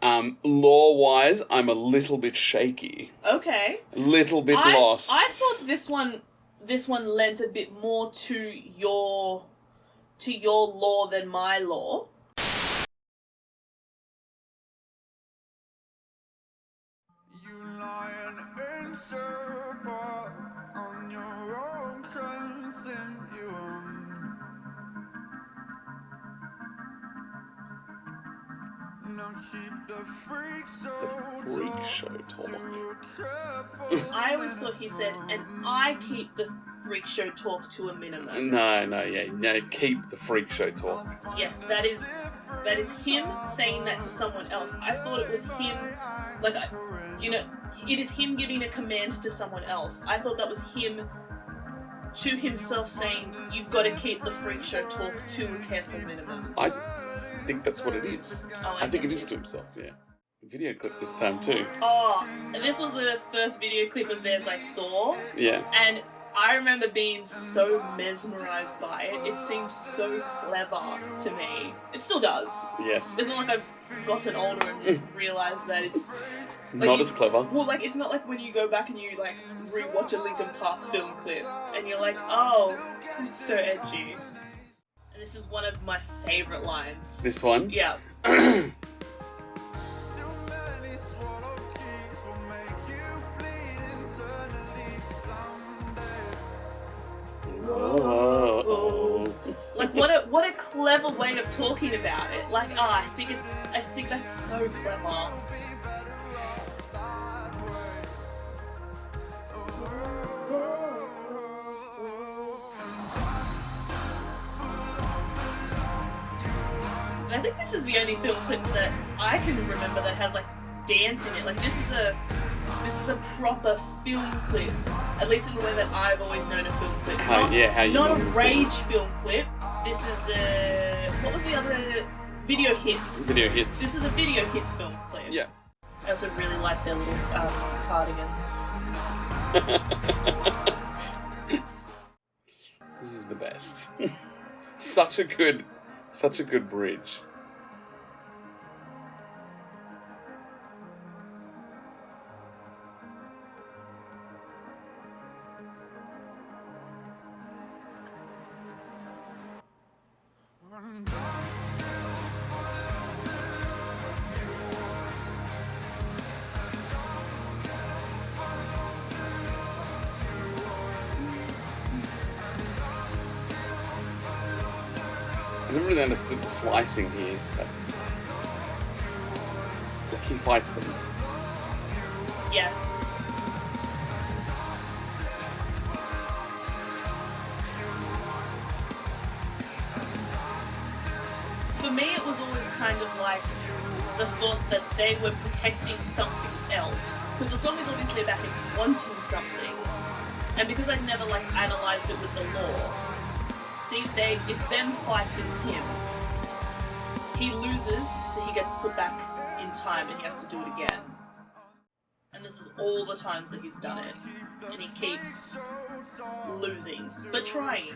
Lore-wise, I'm a little bit shaky. Okay. A little bit lost. I thought this one lent a bit more to your lore than my lore. You lying in circle on your own continuum. Now keep the freak show talk. I always thought he said, and I keep the freak show talk to a minimum. No, keep the freak show talk. Yes, that is him saying that to someone else. I thought it was him, like, it is him giving a command to someone else. I thought that was him to himself saying, you've got to keep the freak show talk to a careful minimum. I think that's what it is. Oh, I think it is to himself, yeah. Video clip this time too. Oh, this was the first video clip of theirs I saw. Yeah. And I remember being so mesmerised by it. It seemed so clever to me. It still does. Yes. It's not like I've gotten older and realised that it's... Like not as clever. Well, like, it's not like when you go back and you, like, rewatch a Linkin Park film clip and you're like, oh, it's so edgy. And this is one of my favourite lines. This one? Yeah. Whoa. Like, what a clever way of talking about it. Like, I think that's so clever. And I think this is the only film clip that I can remember that has, like, dance in it. Like, this is a proper film clip, at least in the way that I've always known a film clip. Not a rage film clip. This is what was the other? Video hits. Video hits. This is a video hits film clip. Yeah. I also really like their little cardigans. This is the best. Such a good bridge. I never really understood the slicing here, but like he fights them. Yes. For me, it was always kind of like the thought that they were protecting something else. Because the song is obviously about him wanting something. And because I'd never, like, analysed it with the lore, it's them fighting him. He loses, so he gets put back in time and he has to do it again. And this is all the times that he's done it. And he keeps losing, but trying.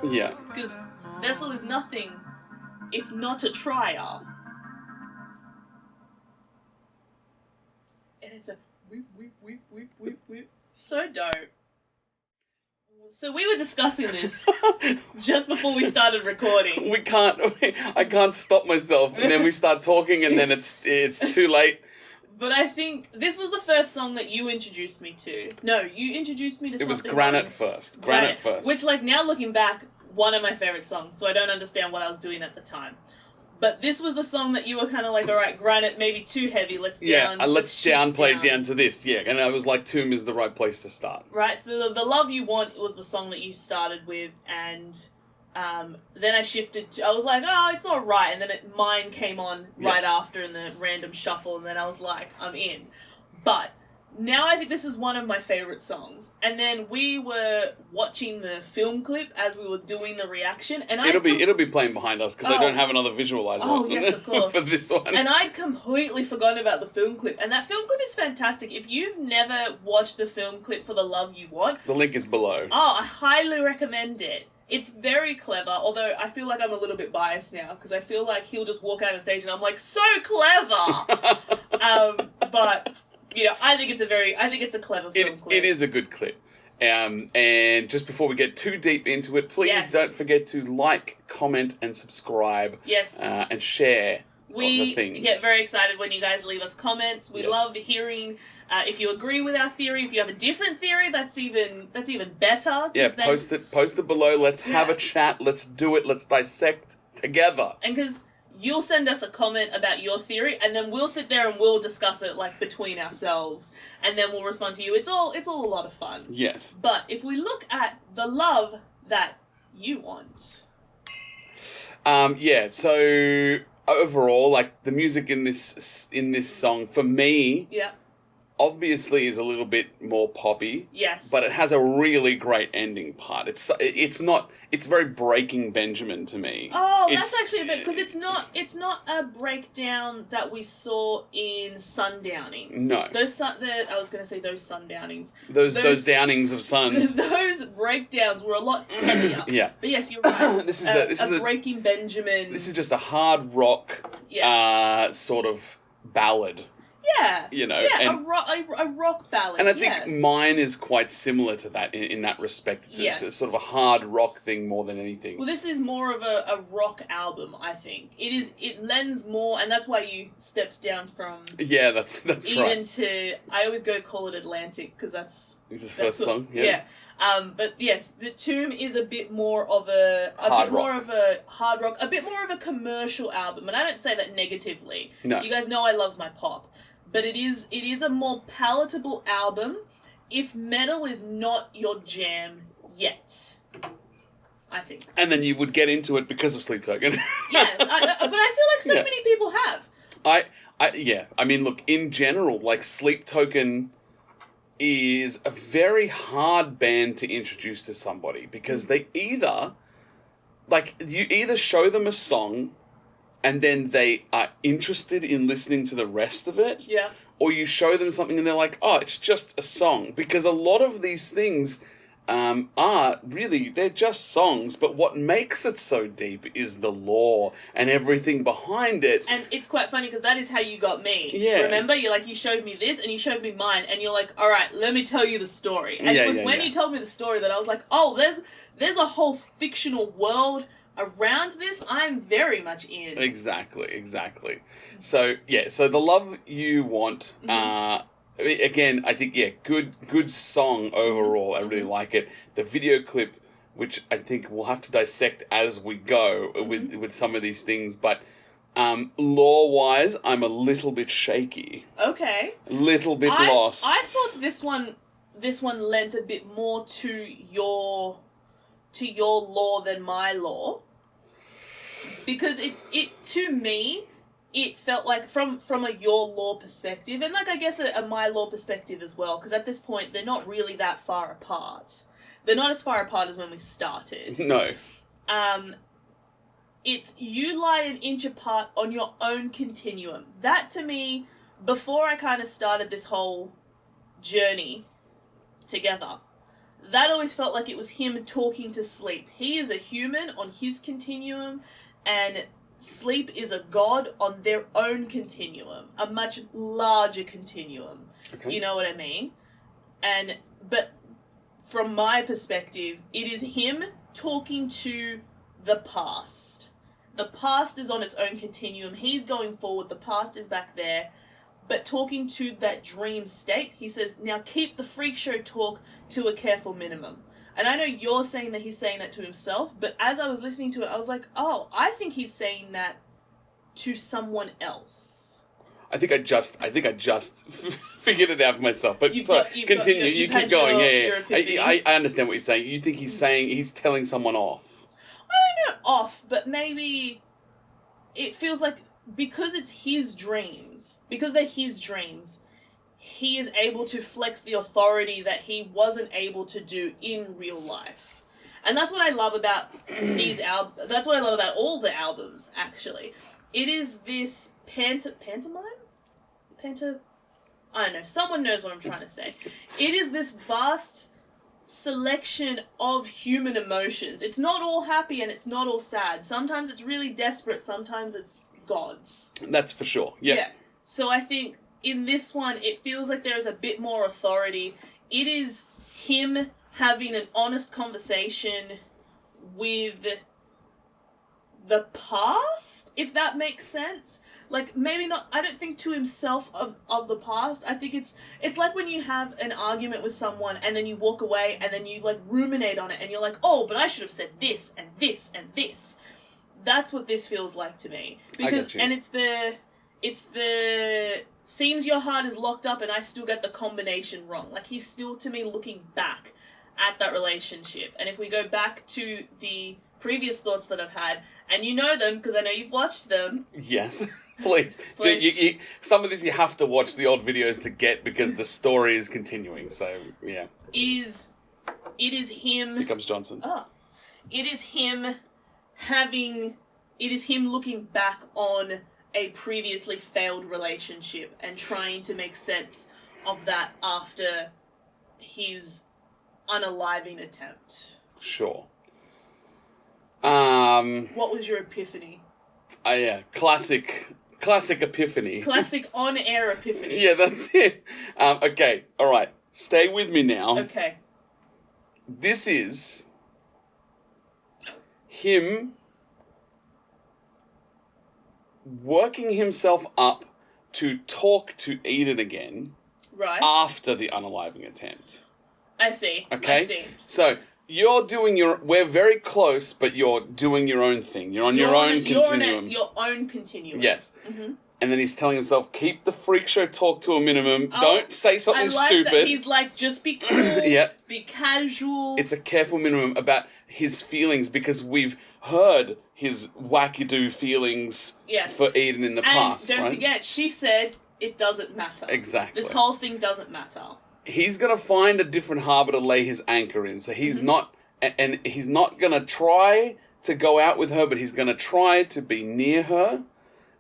Yeah. Because Vessel is nothing if not a trier. And it's a whip, whip, whip, whip, whip, whip. So dope. So we were discussing this just before we started recording. I can't stop myself, and then we start talking, and then it's too late. But I think this was the first song that you introduced me to. No, you introduced me to something. It was Granite first. Granite first. Which, like, now looking back, one of my favourite songs, so I don't understand what I was doing at the time. But this was the song that you were kind of like, alright, Granite, maybe too heavy, let's downplay it down to this, yeah. And I was like, Tomb is the right place to start. Right, so the Love You Want was the song that you started with, and then I shifted to, I was like, oh, it's alright, and then mine came on right after in the random shuffle, and then I was like, I'm in. But now I think this is one of my favourite songs. And then we were watching the film clip as we were doing the reaction, and it'll be playing behind us because I don't have another visualizer. Oh yes, of course. For this one. And I'd completely forgotten about the film clip, and that film clip is fantastic. If you've never watched the film clip for The Love You Want, the link is below. Oh, I highly recommend it. It's very clever, although I feel like I'm a little bit biased now because I feel like he'll just walk out on stage and I'm like, so clever. But you know, I think it's a clever film clip. It is a good clip. And just before we get too deep into it, please Yes. don't forget to like, comment, and subscribe. Yes. And share the things. We get very excited when you guys leave us comments. We Yes. love hearing if you agree with our theory. If you have a different theory, that's even better. Yeah, then, post it below. Let's have a chat. Let's do it. Let's dissect together. And because you'll send us a comment about your theory, and then we'll sit there and we'll discuss it like between ourselves, and then we'll respond to you. It's all a lot of fun. Yes. But if we look at the love that you want, So overall, like the music in this song for me, yeah, obviously is a little bit more poppy. yes, But it has a really great ending part. It's very Breaking Benjamin to me. Oh, that's actually a bit, because it's not a breakdown that we saw in Sundowning. No. I was going to say those Sundownings. Those downings of sun. Those breakdowns were a lot heavier. Yeah. But yes, you're right. This is a Breaking Benjamin. This is just a hard rock Yes. sort of ballad. Yeah. You know, Yeah, and- a rock ballad. And I think yes. mine is quite similar to that in that respect. It's Yes. a sort of a hard rock thing more than anything. Well, this is more of a rock album, I think. It lends more, and that's why you stepped down from Yeah, that's even right. to, I always go to call it Atlantic, because that's It's the that's first song, yeah. But yes, The Tomb is a bit more of a Hard more rock. of a hard rock, a bit more of a commercial album, and I don't say that negatively. No. You guys know I love my pop, but it is a more palatable album if metal is not your jam yet, I think. And then you would get into it because of Sleep Token. Yes, but I feel like so Yeah. many people have. I mean, look, in general, like, Sleep Token is a very hard band to introduce to somebody because they you either show them a song and then they are interested in listening to the rest of it, Yeah. or you show them something and they're like, oh, it's just a song. Because a lot of these things they're just songs, but what makes it so deep is the lore and everything behind it. And it's quite funny because that is how you got me. Yeah. Remember? You showed me this and you showed me mine and you're like, all right, let me tell you the story. And it was when you told me the story that I was like, oh, there's a whole fictional world around this. I'm very much in. Exactly. So the love you want, again, I think, good song overall. I really like it. The video clip, which I think we'll have to dissect as we go with some of these things, but lore-wise, I'm a little bit shaky. Okay. A little bit lost. I thought this one lent a bit more to your lore than my lore. Because it to me, it felt like from a your lore perspective, and like I guess a my lore perspective as well, because at this point they're not really that far apart. They're not as far apart as when we started. No. It's you lie an inch apart on your own continuum. That to me, before I kind of started this whole journey together, that always felt like it was him talking to Sleep. He is a human on his continuum, and Sleep is a god on their own continuum, a much larger continuum. Okay. You know what I mean? But from my perspective, it is him talking to the past. The past is on its own continuum. He's going forward. The past is back there. But talking to that dream state, he says, now keep the freak show talk to a careful minimum. And I know you're saying that he's saying that to himself, but as I was listening to it, I was like, oh, I think he's saying that to someone else. I think I just figured it out for myself. But continue. You keep going. Your epiphany. I understand what you're saying. You think he's telling someone off. I don't know off, but maybe it feels like because it's his dreams, because they're his dreams, he is able to flex the authority that he wasn't able to do in real life. And that's what I love about these albums. That's what I love about all the albums, actually. It is this pantomime? I don't know. Someone knows what I'm trying to say. It is this vast selection of human emotions. It's not all happy and it's not all sad. Sometimes it's really desperate, sometimes it's gods. That's for sure. Yeah. So I think in this one, it feels like there is a bit more authority. It is him having an honest conversation with the past, if that makes sense. Like, maybe not, I don't think to himself of the past. I think it's like when you have an argument with someone and then you walk away and then you, like, ruminate on it and you're like, oh, but I should have said this and this and this. That's what this feels like to me. Because, and it's the seems your heart is locked up and I still get the combination wrong. Like, he's still, to me, looking back at that relationship. And if we go back to the previous thoughts that I've had, and you know them because I know you've watched them. Yes, please. Some of this you have to watch the old videos to get because the story is continuing. So yeah, it is him. Here comes Johnson. It is him looking back on a previously failed relationship and trying to make sense of that after his unaliving attempt. Sure. What was your epiphany? Yeah, classic epiphany. Classic on-air epiphany. Yeah, that's it. Okay, all right. Stay with me now. Okay. This is him working himself up to talk to Eden again. Right. After the unaliving attempt. I see. Okay? I see. So, you're doing we're very close, but you're doing your own thing. You're on your own continuum. Your own continuum. Yes. Mm-hmm. And then he's telling himself, keep the freak show talk to a minimum. Don't say something stupid. That. He's like, just be cool. Yep. Be casual. It's a careful minimum about his feelings because we've heard his wackadoo feelings for Eden in the past. And don't forget, she said it doesn't matter. Exactly. This whole thing doesn't matter. He's going to find a different harbour to lay his anchor in. So he's not, and he's not going to try to go out with her, but he's going to try to be near her.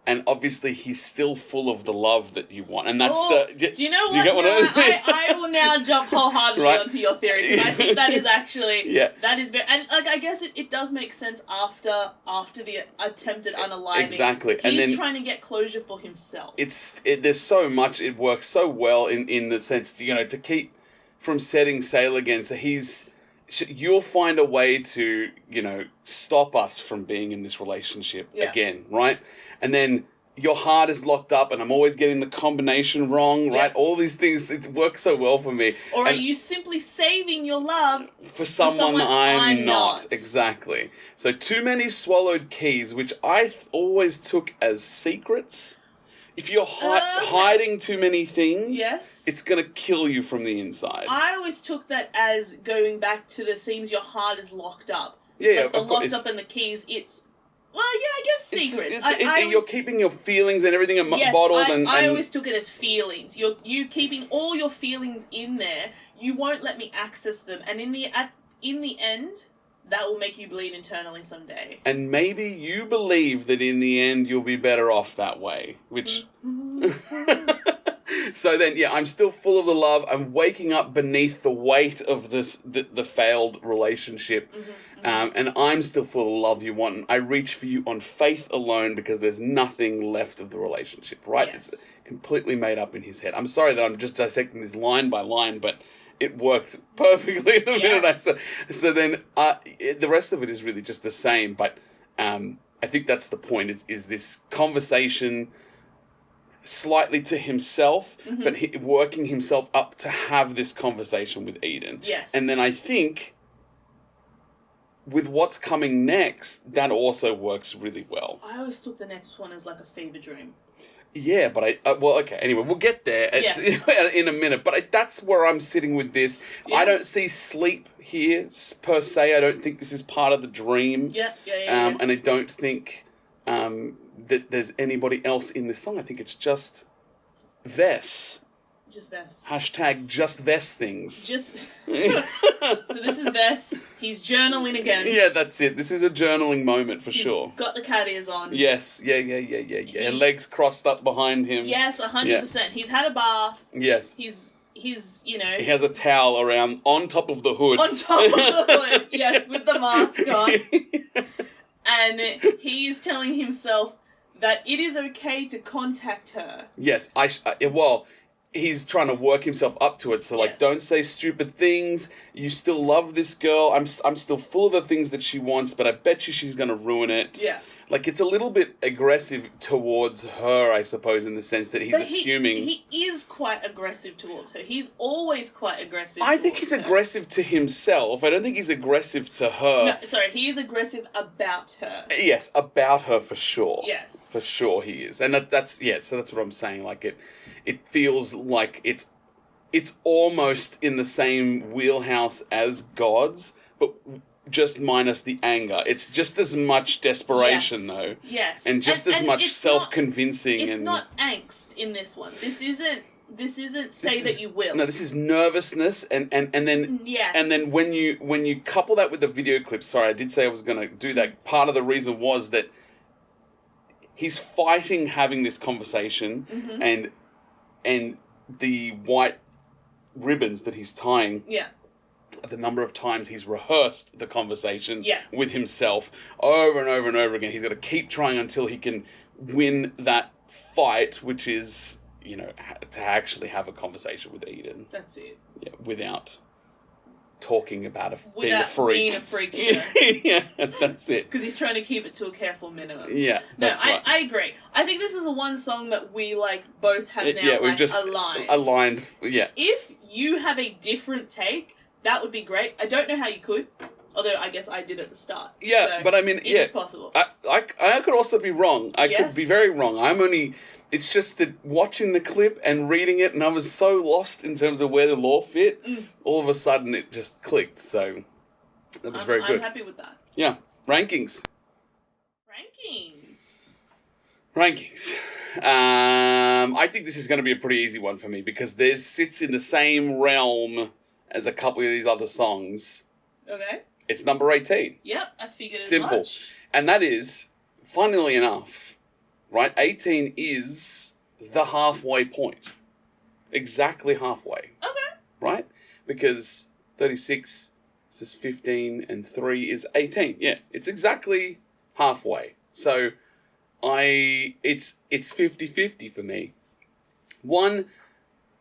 And obviously, he's still full of the love that you want. And that's do you know what? I will now jump wholeheartedly onto your theory. Because I think that is actually... That is very... And I guess it does make sense after the attempted unaliving. Exactly. He's trying to get closure for himself. There's so much... It works so well in the sense, to keep from setting sail again. So you'll find a way to, stop us from being in this relationship again, right? And then your heart is locked up and I'm always getting the combination wrong, right? All these things, it works so well for me. Or are you simply saving your love for someone I'm not? Exactly. So too many swallowed keys, which I always took as secrets. If you're hiding too many things, it's going to kill you from the inside. I always took that as going back to the seems your heart is locked up. Yeah, like the locked up and the keys, I guess secrets. You're keeping your feelings and everything bottled. I always took it as feelings. You keeping all your feelings in there. You won't let me access them, and in the end, that will make you bleed internally someday. And maybe you believe that in the end you'll be better off that way, which. So then, I'm still full of the love. I'm waking up beneath the weight of the failed relationship. And I'm still full of love you want. And I reach for you on faith alone because there's nothing left of the relationship, right? Yes. It's completely made up in his head. I'm sorry that I'm just dissecting this line by line, but it worked perfectly the minute I said. So then the rest of it is really just the same. But I think that's the point, is this conversation slightly to himself, but working himself up to have this conversation with Eden. Yes. And then I think with what's coming next, that also works really well. I always took the next one as like a fever dream. Yeah, but okay, anyway, we'll get there in a minute. But that's where I'm sitting with this. Yeah. I don't see sleep here, per se. I don't think this is part of the dream. Yeah. And I don't think that there's anybody else in this song. I think it's just Vess. Just Vess. # just Vess things. So this is Vess. He's journaling again. Yeah, that's it. This is a journaling moment for sure. Got the cat ears on. Yes. Yeah. Legs crossed up behind him. Yes, 100%. He's had a bath. Yes. He's he's, He has a towel around on top of the hood. on top of the hood, yes, with the mask on. And he's telling himself that it is okay to contact her. Yes, he's trying to work himself up to it. So, like, Yes. don't say stupid things. You still love this girl. I'm still full of the things that she wants, but I bet you she's going to ruin it. Yeah. Like, it's a little bit aggressive towards her, I suppose, in the sense that he's assuming... He is quite aggressive towards her. He's always quite aggressive I think he's towards her. aggressive to himself. I don't think he's aggressive to her. No, sorry, he is aggressive about her. Yes, about her for sure. Yes. For sure he is. And that's so that's what I'm saying. Like, it feels like it's almost in the same wheelhouse as God's, but just minus the anger. It's just as much desperation, though. Yes. And just as much it's self-convincing. It's not angst in this one. This isn't say that you will. No, this is nervousness and then Yes. and then when you couple that with the video clip, sorry, I did say I was gonna do that. Part of the reason was that he's fighting having this conversation, and the white ribbons that he's tying, the number of times he's rehearsed the conversation with himself over and over and over again. He's got to keep trying until he can win that fight, which is, to actually have a conversation with Eden. That's it. Yeah, without talking about being a freak. Being a freak show. Yeah, that's it. Because he's trying to keep it to a careful minimum. Yeah, that's right. I agree. I think this is the one song that we both have now we've just aligned. Yeah. If you have a different take, that would be great. I don't know how you could, although I guess I did at the start. Yeah, so but I mean, it is possible. I could also be wrong. I could be very wrong. It's just that watching the clip and reading it, and I was so lost in terms of where the law fit, all of a sudden it just clicked. So that was very good. I'm happy with that. Yeah. Rankings. I think this is going to be a pretty easy one for me because this sits in the same realm as a couple of these other songs. Okay. It's number 18. Yep, I figured Simple. as much. And that is, funnily enough, right, 18 is the halfway point. Exactly halfway. Okay. Right? Because 36 is 15 and 3 is 18. Yeah, it's exactly halfway. So it's 50-50 for me.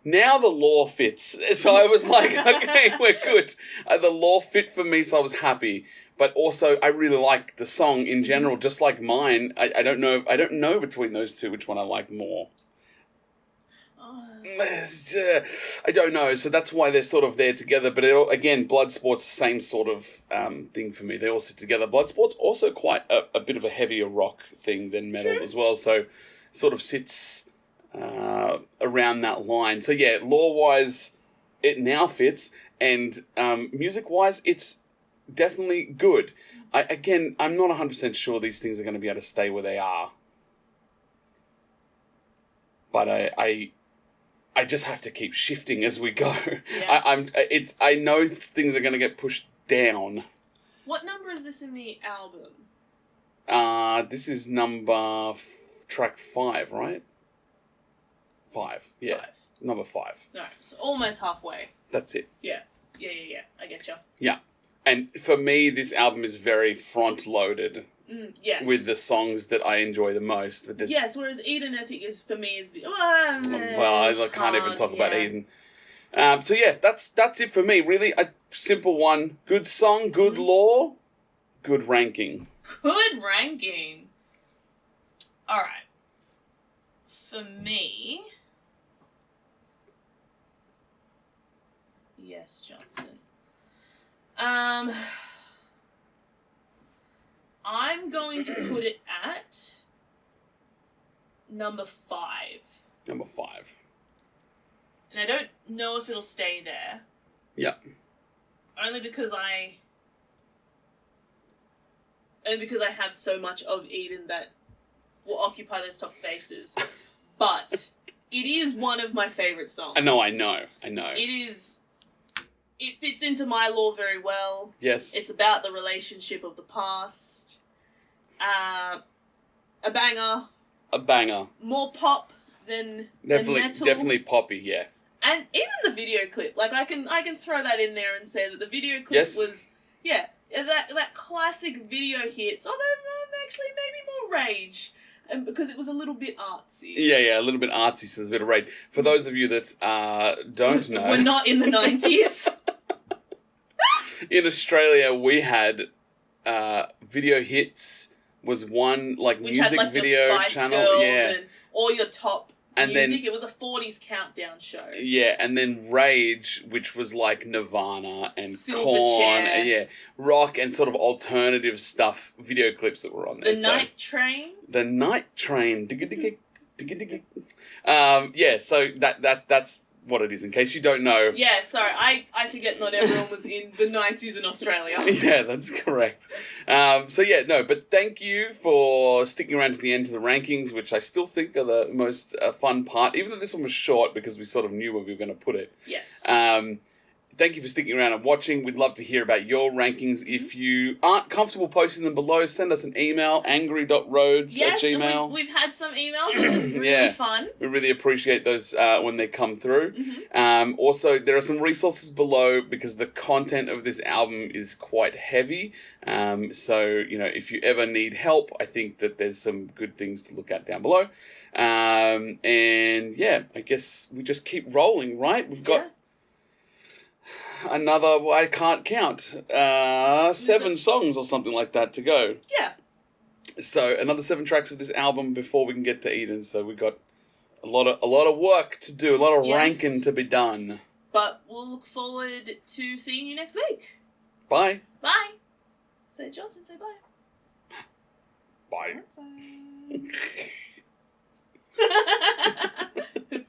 Now the law fits. So I was like, okay, we're good. The law fit for me, so I was happy. But also, I really like the song in general, just like mine. I don't know between those two which one I like more. I don't know. So that's why they're sort of there together. But again, Bloodsport's the same sort of thing for me. They all sit together. Bloodsport's also quite a bit of a heavier rock thing than metal as well. So sort of sits around that line. So yeah, law-wise, it now fits. And music-wise, it's definitely good. I'm not 100% sure these things are going to be able to stay where they are. But I just have to keep shifting as we go. Yes. I know things are going to get pushed down. What number is this in the album? This is track 5, right? 5, yeah. 5. Number 5. No, so almost halfway. That's it. Yeah. I get you. Yeah. And for me, this album is very front-loaded. Yes. With the songs that I enjoy the most. Yes, whereas Eden, I think, is the... Well, I can't even talk about Eden. So yeah, that's it for me. Really, a simple one. Good song, good law, good ranking. Good ranking. All right. For me... Yes, Johnson. I'm going to put it at number 5. Number 5. And I don't know if it'll stay there. Yep. Only because I have so much of Eden that will occupy those top spaces. But it is one of my favourite songs. I know. It fits into my lore very well. Yes. It's about the relationship of the past. A banger. A banger. More pop than metal. Definitely poppy, yeah. And even the video clip, like I can throw that in there and say that the video clip was that classic video hits. Although actually maybe more rage, and because it was a little bit artsy. Yeah, a little bit artsy. So there's a bit of rage. For those of you that don't know, we're not in the 90s. In Australia, we had video hits was one like which music had, like, video the Spice channel, Girls yeah, and all your top and music. then It was a 40s countdown show. yeah, and then Rage, which was like Nirvana and Silverchair. Korn, yeah, rock and sort of alternative stuff, video clips that were on there. The Night Train. The Night Train, yeah. So that's what it is. In case you don't know. Yeah, sorry, I forget not everyone was in the 90s in Australia. Yeah, that's correct. But thank you for sticking around to the end of the rankings, which I still think are the most fun part, even though this one was short because we sort of knew where we were going to put it. Yes. Thank you for sticking around and watching. We'd love to hear about your rankings. If you aren't comfortable posting them below, send us an email, angry.roads at gmail. We've had some emails, which is really fun. We really appreciate those when they come through. Mm-hmm. Also, there are some resources below because the content of this album is quite heavy. So, if you ever need help, I think that there's some good things to look at down below. I guess we just keep rolling, right? We've got another, I can't count, 7 songs or something like that to go. Yeah. So another 7 tracks of this album before we can get to Eden. So we've got a lot of work to do, a lot of ranking to be done. But we'll look forward to seeing you next week. Bye. Bye. Say Johnson, say bye. Bye. Bye.